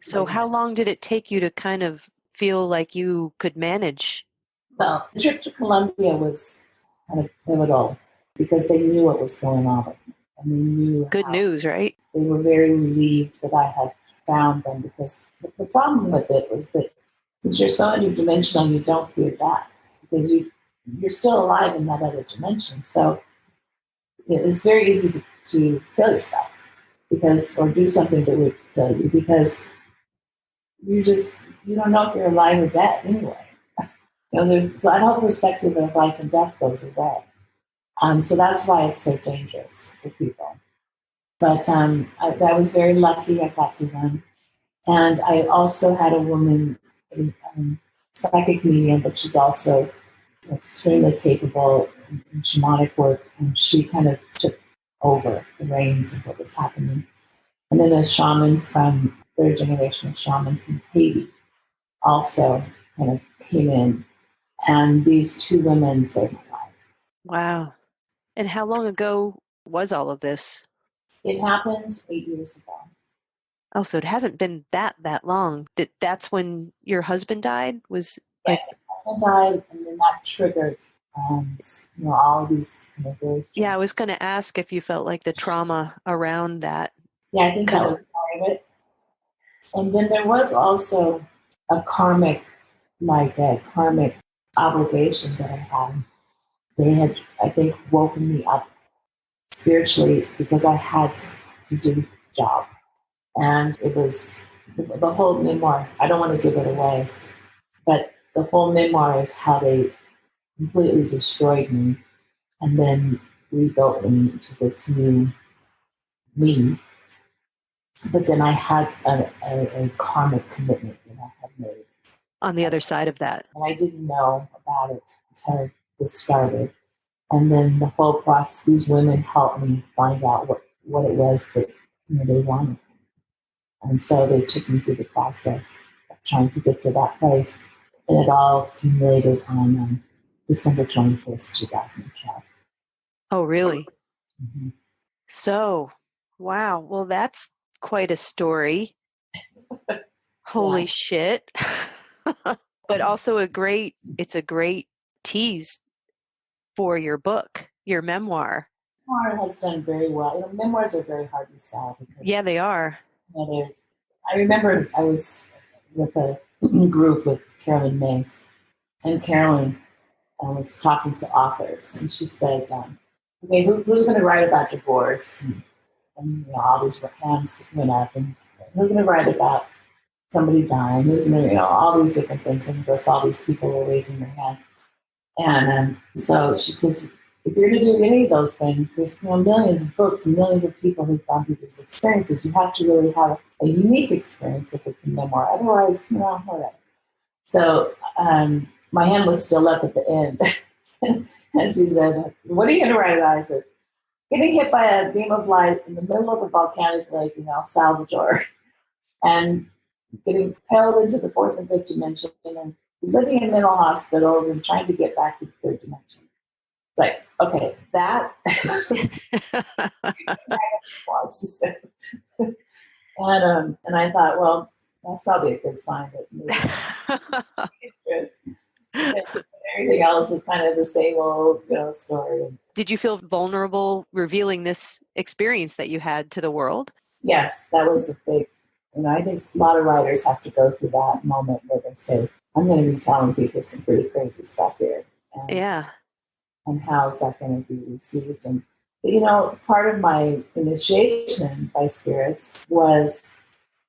So how long did it take you to kind of feel like you could manage? Well, the trip to Colombia was kind of pivotal because they knew what was going on with me. And they knew Good news, right? they were very relieved that I had found them, because the problem with it was that since you're so interdimensional, you don't fear death because you're still alive in that other dimension. So it's very easy to kill yourself or do something that would kill you, because you don't know if you're alive or dead anyway. There's that whole perspective of life and death goes away. So that's why it's so dangerous for people. But I was very lucky. I got to them. And I also had a woman, a psychic medium, but she's also extremely capable in shamanic work. And she kind of took over the reins of what was happening. And then a shaman from third generation shaman from Haiti also kind of came in. And these two women saved my life. Wow. And how long ago was all of this? It happened 8 years ago. Oh, so it hasn't been that long. That's when your husband died? Was like, Yes, my husband died, and then that triggered, all of these very strange. yeah, I was going to ask if you felt like the trauma around that Yeah, I think kind that of, was part of it. And then there was also a karmic, like a karmic obligation that I had. They had, I think, woken me up spiritually because I had to do the job. And it was the whole memoir. I don't want to give it away, but the whole memoir is how they completely destroyed me and then rebuilt me into this new me. But then I had a karmic commitment that I had made. On the other side of that. And I didn't know about it until this started. And then the whole process, these women helped me find out what it was that they wanted. And so they took me through the process of trying to get to that place. And it all accumulated on December 21st, 2012. Oh, really? Mm-hmm. So, wow. Well, that's quite a story. Yeah. Holy shit. But also it's a great tease for your book, your memoir. Memoir has done very well. Memoirs are very hard to sell because Yeah, they are. I remember I was with a group with Carolyn Mace, and Carolyn was talking to authors, and she said, "Okay, who's going to write about divorce?" And all these hands went up, and who's going to write about somebody dying? Who's going to, all these different things? And of course, all these people were raising their hands. And so she says, if you're going to do any of those things, there's millions of books and millions of people who've gone through these experiences. You have to really have a unique experience if it's a memoir. Otherwise, whatever. So my hand was still up at the end. And she said, what are you going to write about? I said, getting hit by a beam of light in the middle of a volcanic lake in El Salvador and getting propelled into the fourth and fifth dimension and living in mental hospitals and trying to get back to the third dimension. It's like, okay, that. She said. And I thought, well, that's probably a good sign that maybe everything else is kind of the same old, story. Did you feel vulnerable revealing this experience that you had to the world? Yes, that was a big, I think a lot of writers have to go through that moment where they say, I'm going to be telling people some pretty crazy stuff here. Yeah. And how is that going to be received? And, part of my initiation by spirits was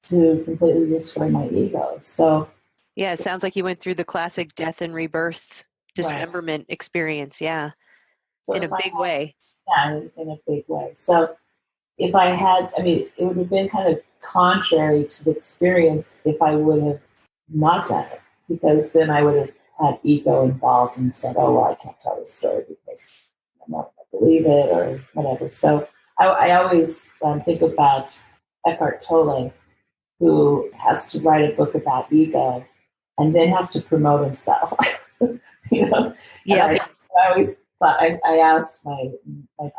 to completely destroy my ego. So, yeah, it sounds like you went through the classic death and rebirth dismemberment experience. Yeah. So in a big way. Yeah, in a big way. So if I had, it would have been kind of contrary to the experience if I would have not done it, because then I would have had ego involved and said, oh, well, I can't tell this story because I'm not going to believe it or whatever. So I always think about Eckhart Tolle, who has to write a book about ego and then has to promote himself. Yeah. I always thought, I asked my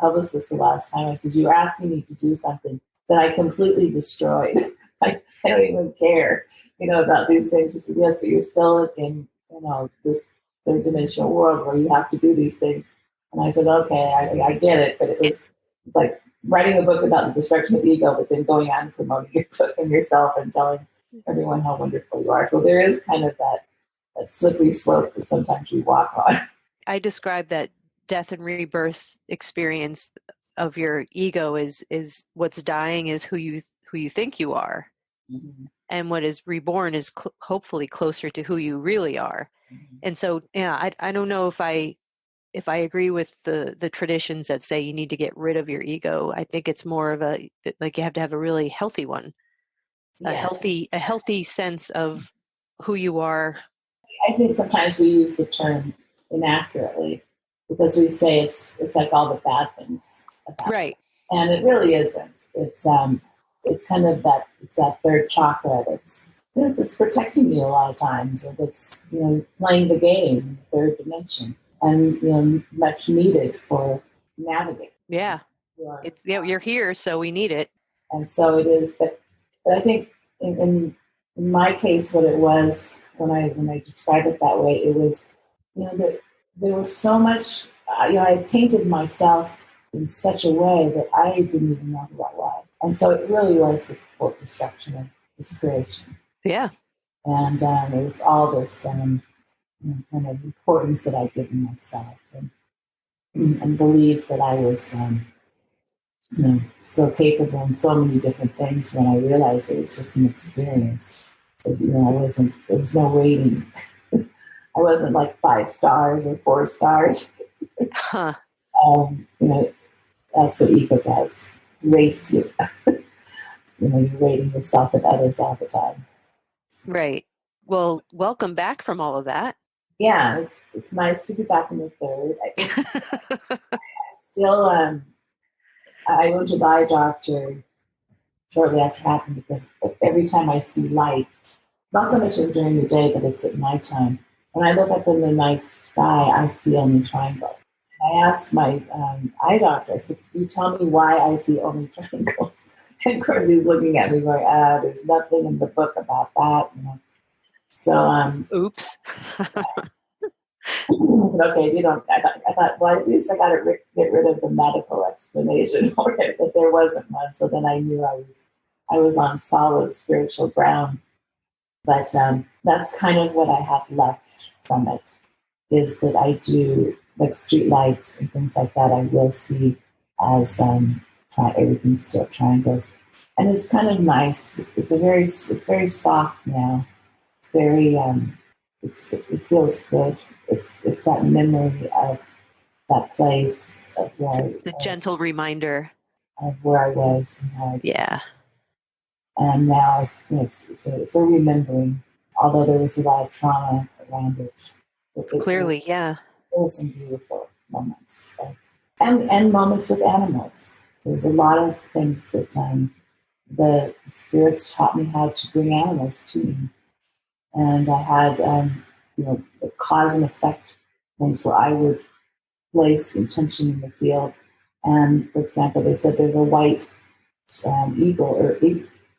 publicist the last time, I said, you were asking me to do something that I completely destroyed. I don't even care, about these things. She said, yes, but you're still in, this third dimensional world where you have to do these things. And I said, okay, I get it, but it's like writing a book about the destruction of ego, but then going out and promoting your book and yourself and telling everyone how wonderful you are. So there is kind of that slippery slope that sometimes we walk on. I describe that death and rebirth experience of your ego is what's dying is who you think you are. Mm-hmm. And what is reborn is hopefully closer to who you really are. Mm-hmm. And so, yeah, I don't know if I agree with the traditions that say you need to get rid of your ego. I think it's more of like you have to have a really healthy one, a healthy sense of who you are. I think sometimes we use the term inaccurately because we say it's like all the bad things about it. And it really isn't. It's kind of that third chakra that's protecting you a lot of times, or that's playing the game, third dimension, and much needed for navigating. Yeah, you're here, so we need it. And so it is, but I think in my case, what it was when I describe it that way, it was that there was so much. I painted myself in such a way that I didn't even know who I was, and so it really was the full destruction this creation. Yeah. And it was all this kind of importance that I'd given myself, and believed that I was so capable in so many different things, when I realized it was just an experience. So, there was no rating. I wasn't like 5 stars or 4 stars. Huh. You know, that's what ego does. Rates you. You're rating yourself and others all the time. Right. Well, welcome back from all of that. Yeah, it's nice to be back in the third. It's still I went to the eye doctor shortly after it happened, because every time I see light, not so much during the day, but it's at nighttime. When I look up in the night sky, I see only triangles. I asked my eye doctor, I said, could you tell me why I see only triangles? And of course, he's looking at me going, there's nothing in the book about that. So Oops. I said, okay, if you don't, I thought, well, at least I got to get rid of the medical explanation for it, but there wasn't one. So then I knew I was on solid spiritual ground. But that's kind of what I have left from it, is that I do, like street lights and things like that, I will see as everything's still triangles. And it's kind of nice. It's very soft now. It's very, it feels good. It's that memory of that place, It's a gentle reminder. of where I was and how I existed. Yeah. And now it's a remembering, although there was a lot of trauma around it. Clearly, yeah. There were some beautiful moments, and moments with animals. There's a lot of things that the spirits taught me how to bring animals to me, and I had cause and effect things where I would place intention in the field. And for example, they said there's a white eagle or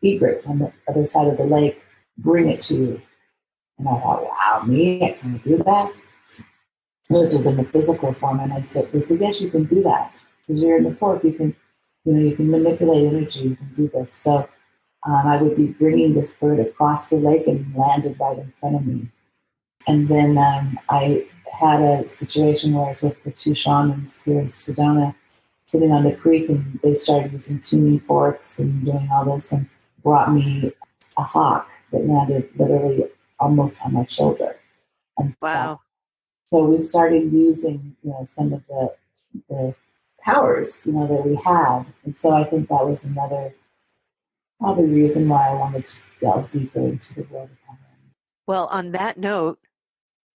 egret on the other side of the lake. Bring it to you. And I thought, wow, me, I can do that. And this was in the physical form, and they said, yes, you can do that because you're in the fourth. You can manipulate energy. You can do this. So I would be bringing this bird across the lake, and landed right in front of me. And then I had a situation where I was with the 2 shamans here in Sedona, sitting on the creek, and they started using tuning forks and doing all this, and brought me a hawk that landed literally almost on my shoulder. And Wow. so we started using, some of the powers, that we had. And so I think that was another probably reason why I wanted to delve deeper into the world of power. Well, on that note,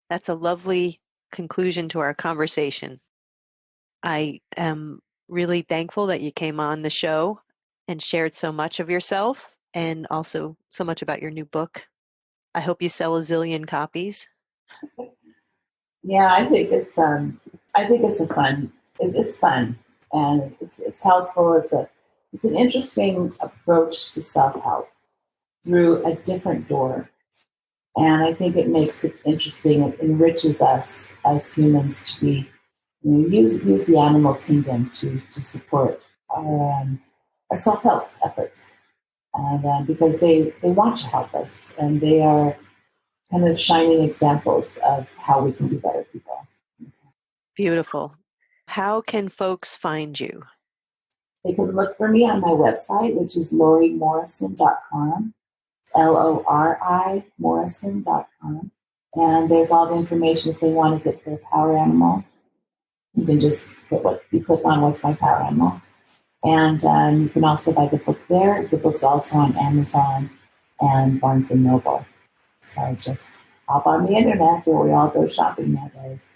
that's a lovely conclusion to our conversation. I am really thankful that you came on the show and shared so much of yourself, and also so much about your new book. I hope you sell a zillion copies. Yeah, I think it's it's fun, and it's helpful. It's an interesting approach to self-help through a different door. And I think it makes it interesting. It enriches us as humans to be, use the animal kingdom to support our self-help efforts. And because they want to help us, and they are kind of shining examples of how we can be better people. Beautiful. How can folks find you? They can look for me on my website, which is lorimorrison.com, LORI Morrison.com. And there's all the information if they want to get their power animal. You can just click on what's my power animal. And you can also buy the book there. The book's also on Amazon and Barnes and Noble. So just hop on the internet where we all go shopping nowadays.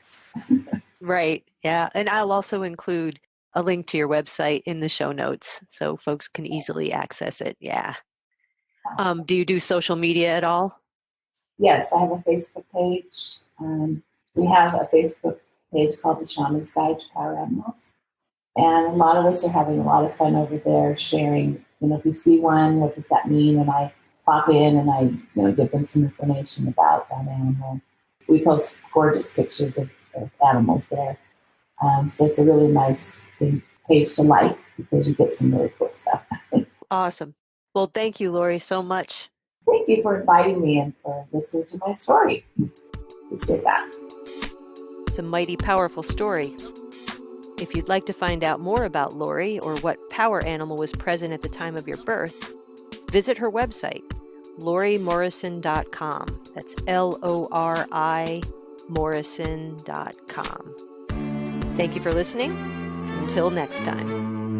Right. Yeah. And I'll also include a link to your website in the show notes so folks can easily access it. Yeah. Do you do social media at all? Yes, I have a Facebook page. We have a Facebook page called The Shaman's Guide to Power Animals. And a lot of us are having a lot of fun over there sharing, if we see one, what does that mean? And I pop in and I, give them some information about that animal. We post gorgeous pictures of animals there. So it's a really nice page to like because you get some really cool stuff. Awesome. Well, thank you, Lori, so much Thank you for inviting me and for listening to my story. Appreciate that. It's a mighty powerful story. If you'd like to find out more about Lori or what power animal was present at the time of your birth, visit her website, lorimorrison.com. That's LORI Morrison.com. Thank you for listening. Until next time.